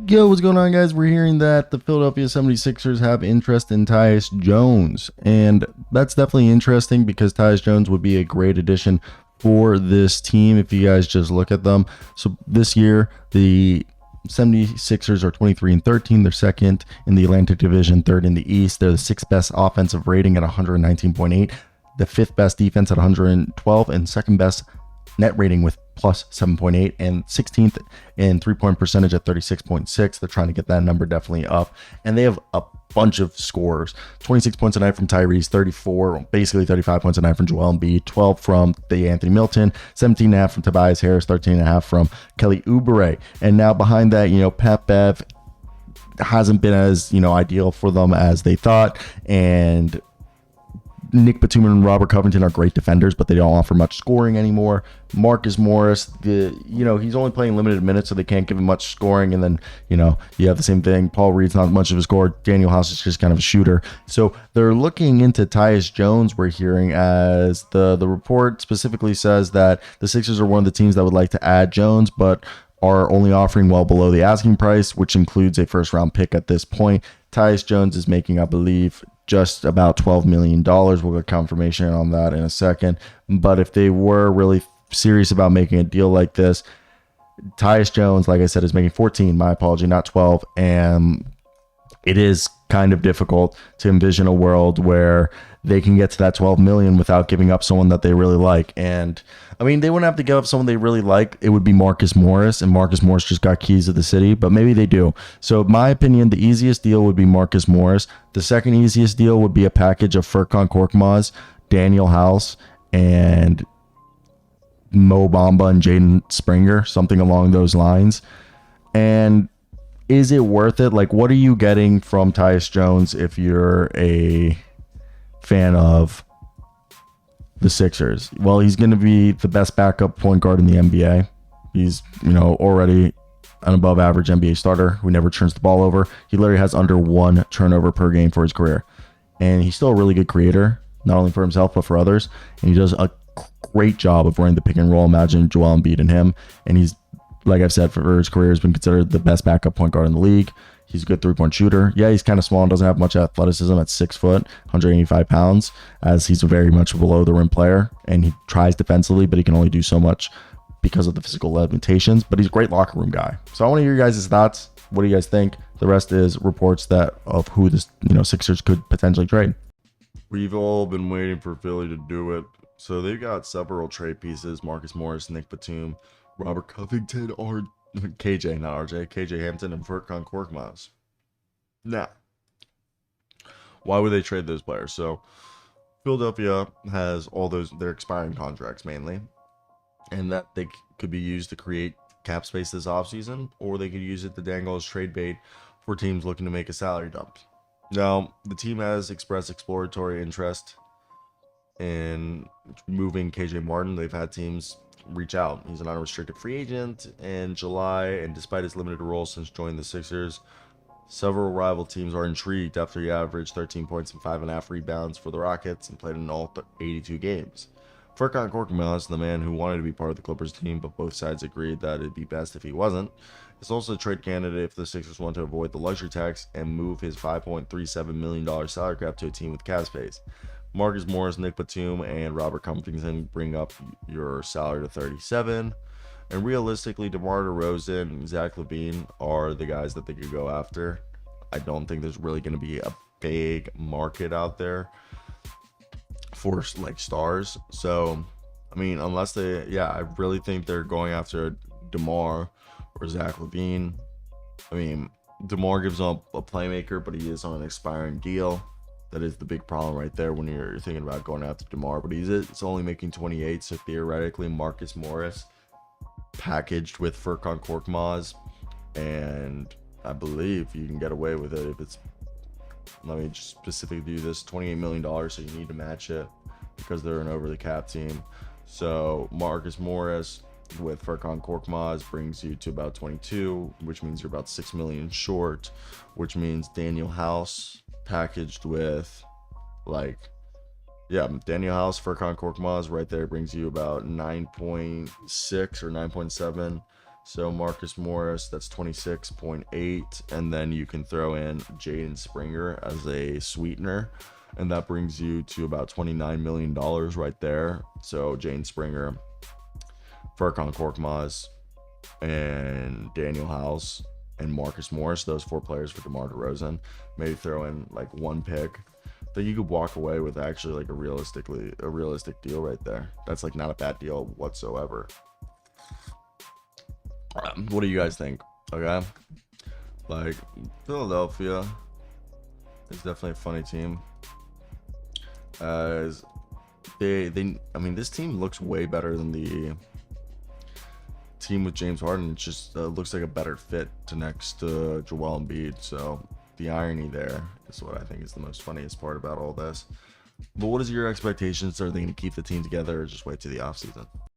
Yo, what's going on, guys? We're hearing that the Philadelphia 76ers have interest in Tyus Jones. And that's definitely interesting because Tyus Jones would be a great addition for this team if you guys just look at them. So this year, the 76ers are 23 and 13. They're second in the Atlantic Division, third in the East. They're the sixth best offensive rating at 119.8, the fifth best defense at 112, and second best net rating with plus 7.8, and 16th in 3-point percentage at 36.6. They're trying to get that number definitely up, and they have a bunch of scorers. 26 points a night from Tyrese, 34, basically 35 points a night from Joel Embiid, 12 from the Anthony Milton, 17.5 from Tobias Harris, 13.5 from Kelly Oubre. And now behind that, Pat Bev hasn't been as, ideal for them as they thought, and Nick Batum and Robert Covington are great defenders, but they don't offer much scoring anymore. Marcus Morris, he's only playing limited minutes, so they can't give him much scoring. And then, you have the same thing. Paul Reed's not much of a scorer. Daniel House is just kind of a shooter. So they're looking into Tyus Jones, we're hearing, as the report specifically says that the Sixers are one of the teams that would like to add Jones, but are only offering well below the asking price, which includes a first round pick at this point. Tyus Jones is making, I believe, just about $12 million. We'll get confirmation on that in a second. But if they were really serious about making a deal like this, Tyus Jones, like I said, is making 14, my apology, not 12. And it is kind of difficult to envision a world where they can get to that 12 million without giving up someone that they really like. And I mean, they wouldn't have to give up someone they really like. It would be Marcus Morris, and Marcus Morris just got keys to the city, but maybe they do. So in my opinion, the easiest deal would be Marcus Morris. The second easiest deal would be a package of Furkan Korkmaz, Daniel House, and Mo Bamba and Jaden Springer, something along those lines. And is it worth it? Like, what are you getting from Tyus Jones if you're a fan of the Sixers? Well, he's going to be the best backup point guard in the NBA. He's, already an above average NBA starter who never turns the ball over. He literally has under one turnover per game for his career. And he's still a really good creator, not only for himself, but for others. And he does a great job of running the pick and roll. Imagine Joel Embiid and him. And he's, like I've said, for his career, has been considered the best backup point guard in the league. He's a good three-point shooter. Yeah, he's kind of small and doesn't have much athleticism at 6 foot, 185 pounds, as he's a very much below the rim player. And he tries defensively, but he can only do so much because of the physical limitations. But he's a great locker room guy. So I want to hear your guys' thoughts. What do you guys think? The rest is reports that of who this Sixers could potentially trade. We've all been waiting for Philly to do it. So they've got several trade pieces: Marcus Morris, Nick Batum, Robert Covington, or KJ, not RJ, KJ Hampton, and Furkan Korkmaz. Now, why would they trade those players? So Philadelphia has all their expiring contracts mainly, and that they could be used to create cap space this offseason, or they could use it to dangle as trade bait for teams looking to make a salary dump. Now, the team has expressed exploratory interest in moving KJ Martin. They've had teams reach out. He's an unrestricted free agent in July, and despite his limited role since joining the Sixers, several rival teams are intrigued after he averaged 13 points and 5.5 rebounds for the Rockets and played in all 82 games. Furkan Korkmaz, the man who wanted to be part of the Clippers team, but both sides agreed that it'd be best if he wasn't, is also a trade candidate if the Sixers want to avoid the luxury tax and move his $5.37 million salary cap to a team with cap space. Marcus Morris, Nick Batum, and Robert Covington bring up your salary to 37. And realistically, DeMar DeRozan and Zach LaVine are the guys that they could go after. I don't think there's really going to be a big market out there for like stars. So, I mean, unless I really think they're going after DeMar or Zach LaVine. I mean, DeMar gives up a playmaker, but he is on an expiring deal. That is the big problem right there when you're thinking about going after DeMar. But it's only making 28, so theoretically Marcus Morris packaged with Furkan Korkmaz, and I believe you can get away with it if it's, let me just specifically do this, $28 million, so you need to match it because they're an over the cap team. So Marcus Morris with Furkan Korkmaz brings you to about 22, which means you're about 6 million short, which means Daniel House packaged with Daniel House, Furkan Korkmaz right there brings you about 9.6 or 9.7 So Marcus Morris, that's 26.8, and then you can throw in Jaden Springer as a sweetener, and that brings you to about $29 million right there. So Jaden Springer, Furkan Korkmaz, and Daniel House and Marcus Morris, those 4 players for DeMar DeRozan. Maybe throw in like 1 pick that you could walk away with, actually like a realistic deal right there. That's like not a bad deal whatsoever. What do you guys think? Okay, like Philadelphia is definitely a funny team. As I mean, this team looks way better than the team with James Harden. It just looks like a better fit to next to Joel Embiid. So the irony there is what I think is the most funniest part about all this. But what is your expectations? Are they going to keep the team together or just wait to the offseason?